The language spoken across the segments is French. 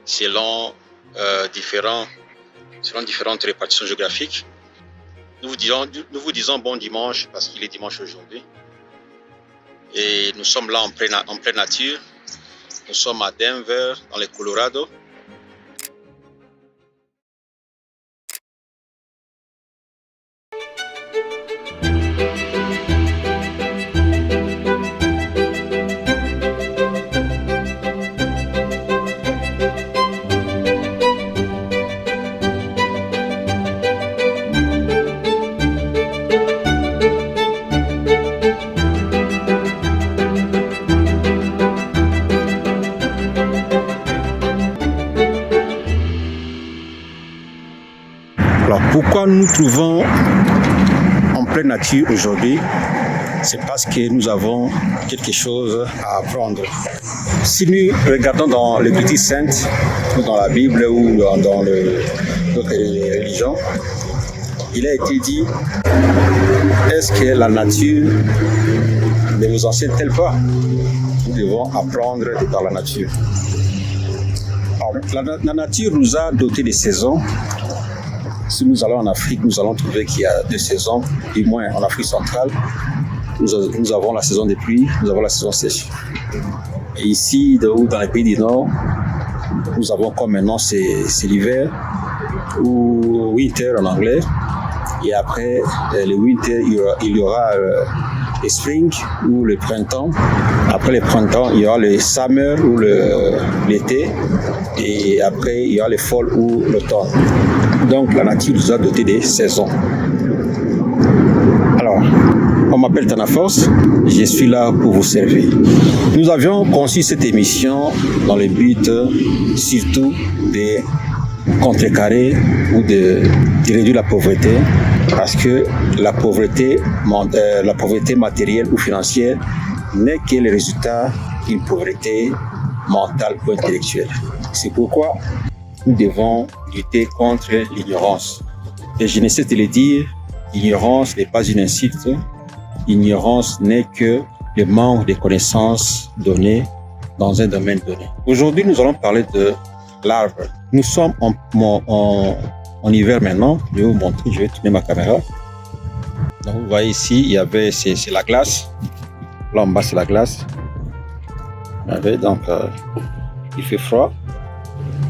Selon différentes répartitions géographiques. Nous vous disons bon dimanche parce qu'il est dimanche aujourd'hui. Et nous sommes là en pleine nature. Nous sommes à Denver, dans le Colorado. Alors pourquoi nous nous trouvons en pleine nature aujourd'hui? C'est parce que nous avons quelque chose à apprendre. Si nous regardons dans les Petits Saintes, ou dans la Bible ou dans d'autres religions, il a été dit, est-ce que la nature ne vous enseigne-t-elle pas? Nous devons apprendre dans la nature. Alors, la nature nous a doté des saisons. Si nous allons en Afrique, nous allons trouver qu'il y a 2 saisons, du moins en Afrique centrale. Nous avons la saison des pluies, nous avons la saison sèche. Et ici, dans les pays du Nord, nous avons comme maintenant, c'est l'hiver, ou winter en anglais. Et après le winter, il y aura le spring ou le printemps. Après le printemps, il y aura le summer ou l'été. Et après, il y aura le fall ou l'automne. Donc, la nature nous a doté des saisons. Alors, on m'appelle Tana Force, je suis là pour vous servir. Nous avions conçu cette émission dans le but surtout de contrecarrer ou de réduire la pauvreté, parce que la pauvreté matérielle ou financière n'est que le résultat d'une pauvreté mentale ou intellectuelle. C'est pourquoi nous devons lutter contre l'ignorance. Et je ne sais te le dire, l'ignorance n'est pas une insulte. L'ignorance n'est que le manque de connaissances données dans un domaine donné. Aujourd'hui, nous allons parler de l'arbre. Nous sommes en hiver maintenant. Je vais vous montrer, je vais tourner ma caméra. Donc, vous voyez ici, c'est la glace. Là en bas, c'est la glace. Donc, il fait froid.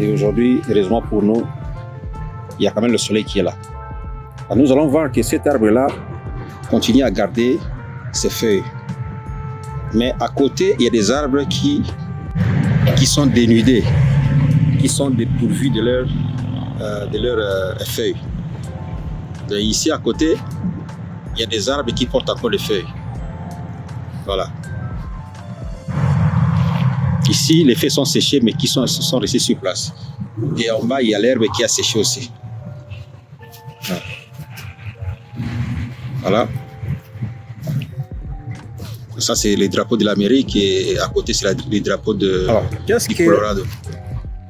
Et aujourd'hui, heureusement pour nous, il y a quand même le soleil qui est là. Alors, nous allons voir que cet arbre-là continue à garder ses feuilles. Mais à côté, il y a des arbres qui sont dénudés, qui sont dépourvus de leurs feuilles. Et ici, à côté, il y a des arbres qui portent encore les feuilles. Voilà. Ici, les feuilles sont séchées, mais qui sont restées sur place. Et en bas, il y a l'herbe qui a séché aussi. Voilà. Ça, c'est les drapeaux de l'Amérique et à côté, c'est les drapeaux du Colorado.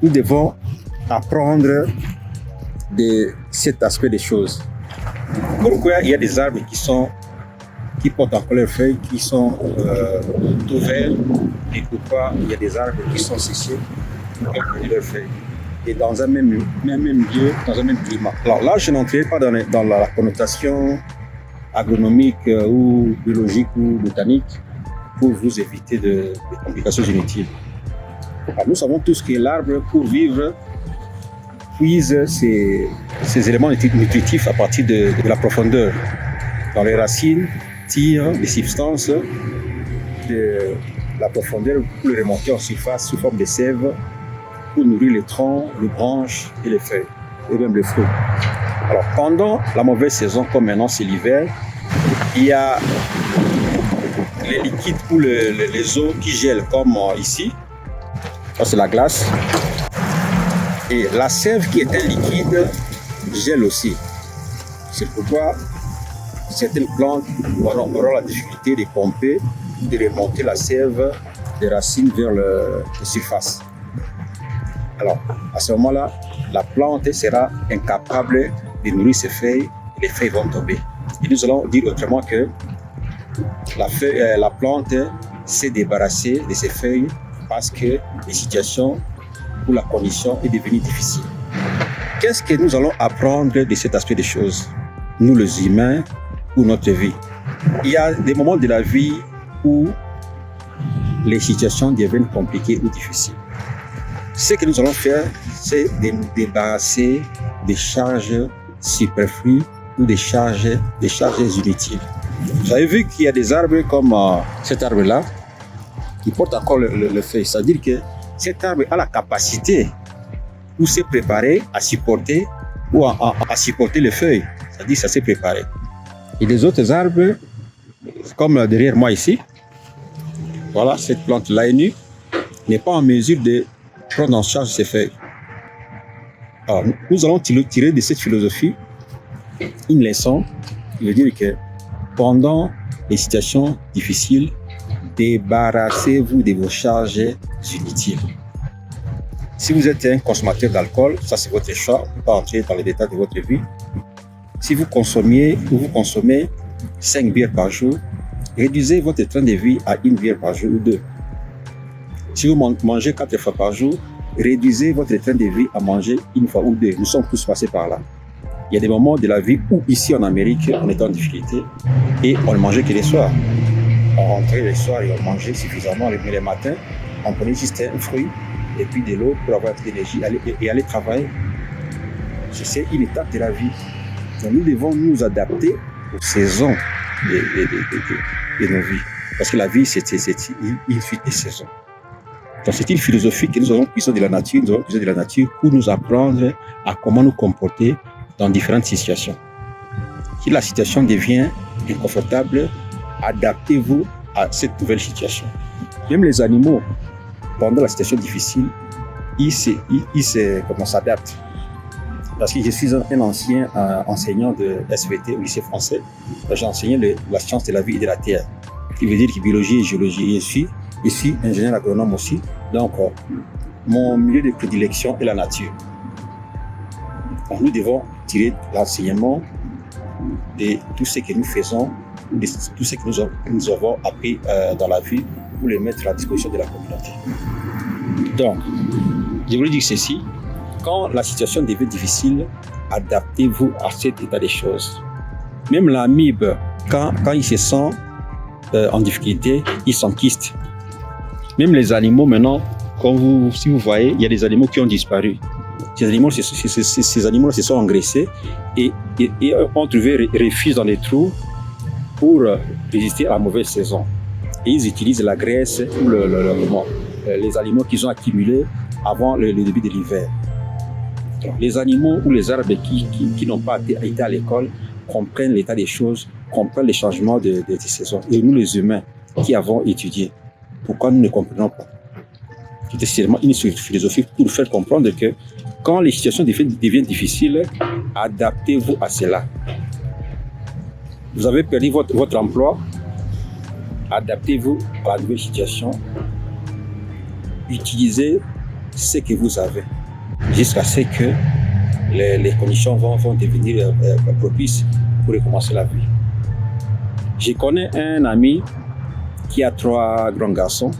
Nous devons apprendre de cet aspect des choses. Pourquoi il y a des arbres qui portent encore leurs feuilles, qui sont tout verts, et pourquoi il y a des arbres qui sont séchés, qui portent leurs feuilles. Et dans un même lieu, dans un même climat. Alors là, je n'entrerai pas dans la connotation agronomique ou biologique ou botanique pour vous éviter de complications inutiles. Alors, nous savons tous que l'arbre, pour vivre, puise ses éléments nutritifs à partir de la profondeur. Dans les racines, tire des substances de la profondeur pour les remonter en surface sous forme de sève pour nourrir les troncs, les branches et les feuilles, et même les fruits. Alors, pendant la mauvaise saison, comme maintenant c'est l'hiver, il y a les liquides ou les eaux qui gèlent, comme ici. Ça, c'est la glace. Et la sève qui est un liquide gèle aussi. C'est pourquoi certaines plantes auront la difficulté de pomper, de remonter la sève des racines vers la surface. Alors, à ce moment-là, la plante sera incapable de nourrir ces feuilles, les feuilles vont tomber. Et nous allons dire autrement que la plante s'est débarrassée de ses feuilles parce que les situations ou la condition est devenue difficile. Qu'est-ce que nous allons apprendre de cet aspect des choses, nous les humains ou notre vie? Il y a des moments de la vie où les situations deviennent compliquées ou difficiles. Ce que nous allons faire, c'est de nous débarrasser des charges superflues ou des charges inutiles. Vous avez vu qu'il y a des arbres comme cet arbre-là qui porte encore le feuille. C'est-à-dire que cet arbre a la capacité ou s'est préparé à supporter ou à supporter les feuilles. C'est-à-dire que ça s'est préparé. Et les autres arbres, comme derrière moi ici, voilà, cette plante-là est nue, n'est pas en mesure de prendre en charge ses feuilles. Alors, nous allons tirer de cette philosophie une leçon qui veut dire que pendant les situations difficiles, débarrassez-vous de vos charges inutiles. Si vous êtes un consommateur d'alcool, ça c'est votre choix, on ne peut pas entrer dans les détails de votre vie. Si vous consommez 5 bières par jour, réduisez votre train de vie à 1 bière par jour ou 2. Si vous mangez 4 fois par jour, réduisez votre train de vie à manger 1 fois ou 2. Nous sommes tous passés par là. Il y a des moments de la vie où ici en Amérique, on était en difficulté et on ne mangeait que les soirs. On rentrait les soirs et on mangeait suffisamment, mais les matins, on prenait juste un fruit et puis de l'eau pour avoir de l'énergie et aller travailler. C'est une étape de la vie. Donc nous devons nous adapter aux saisons de nos vies. Parce que la vie, c'est une suite de saisons. Donc c'est une philosophie que nous avons puissée de la nature, pour nous apprendre à comment nous comporter dans différentes situations. Si la situation devient inconfortable, adaptez-vous à cette nouvelle situation. Même les animaux, pendant la situation difficile, ils s'adaptent. Parce que je suis un ancien enseignant de SVT au lycée français. J'ai enseigné la science de la vie et de la terre, qui veut dire biologie et géologie. Je suis ingénieur agronome aussi. Donc, mon milieu de prédilection est la nature. Donc, nous devons tirer l'enseignement de tout ce que nous faisons, de tout ce que nous avons appris dans la vie pour le mettre à la disposition de la communauté. Donc, je voulais dire ceci. Quand la situation devient difficile, adaptez-vous à cet état des choses. Même l'amibe, quand il se sent en difficulté, il s'enquiste. Même les animaux maintenant, si vous voyez, il y a des animaux qui ont disparu. Ces animaux se sont engraissés et ont trouvé refuge dans les trous pour résister à la mauvaise saison. Et ils utilisent la graisse ou les aliments qu'ils ont accumulés avant le début de l'hiver. Les animaux ou les arbres qui n'ont pas été à l'école comprennent l'état des choses, comprennent les changements de saisons. Et nous, les humains, qui avons étudié, pourquoi nous ne comprenons pas? C'est seulement une philosophie pour faire comprendre que quand les situations deviennent difficiles, adaptez-vous à cela. Vous avez perdu votre emploi, adaptez-vous à la nouvelle situation. Utilisez ce que vous avez jusqu'à ce que les conditions vont devenir propices pour recommencer la vie. Je connais un ami qui a 3 grands garçons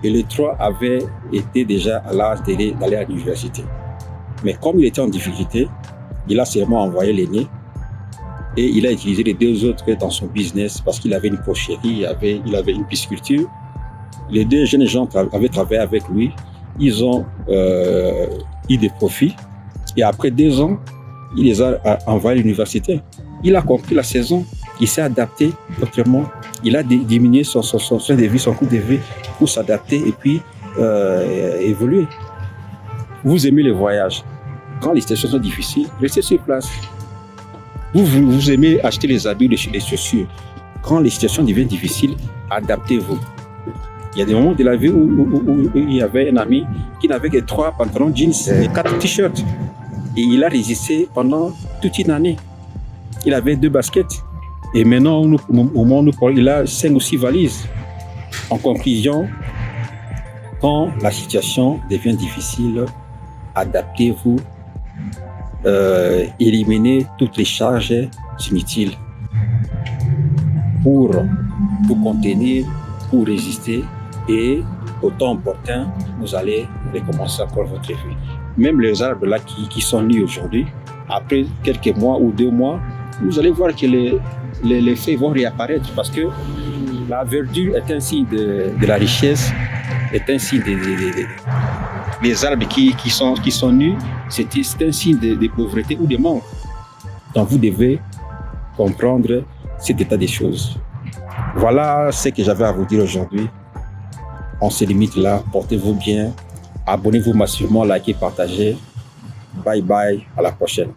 et les 3 avaient été déjà à l'âge d'aller à l'université. Mais comme il était en difficulté, il a seulement envoyé l'aîné et il a utilisé les 2 autres dans son business parce qu'il avait une pocherie, il avait une pisciculture. Les 2 jeunes gens avaient travaillé avec lui, ils ont eu des profits et après 2 ans, il les a envoyés à l'université. Il a compris la saison, il s'est adapté autrement, il a diminué son train de vie, son coût de vie pour s'adapter et puis évoluer. Vous aimez les voyages. Quand les situations sont difficiles, restez sur place. Vous aimez acheter les habits, les chaussures. Quand les situations deviennent difficiles, adaptez-vous. Il y a des moments de la vie où il y avait un ami qui n'avait que 3 pantalons jeans et 4 t-shirts. Et il a résisté pendant toute une année. Il avait 2 baskets. Et maintenant, au moment où nous parlons, il a 5 ou 6 valises. En conclusion, quand la situation devient difficile, adaptez-vous éliminer toutes les charges inutiles pour contenir, pour résister et au temps opportun, vous allez recommencer encore votre vie. Même les arbres là qui sont nus aujourd'hui, après quelques mois ou 2 mois, vous allez voir que les feuilles vont réapparaître parce que la verdure est un signe de la richesse, est un signe les arbres qui sont nus, c'est un signe de pauvreté ou de manque. Donc vous devez comprendre cet état des choses. Voilà ce que j'avais à vous dire aujourd'hui. On se limite là, portez-vous bien, abonnez-vous massivement, likez, partagez. Bye bye, à la prochaine.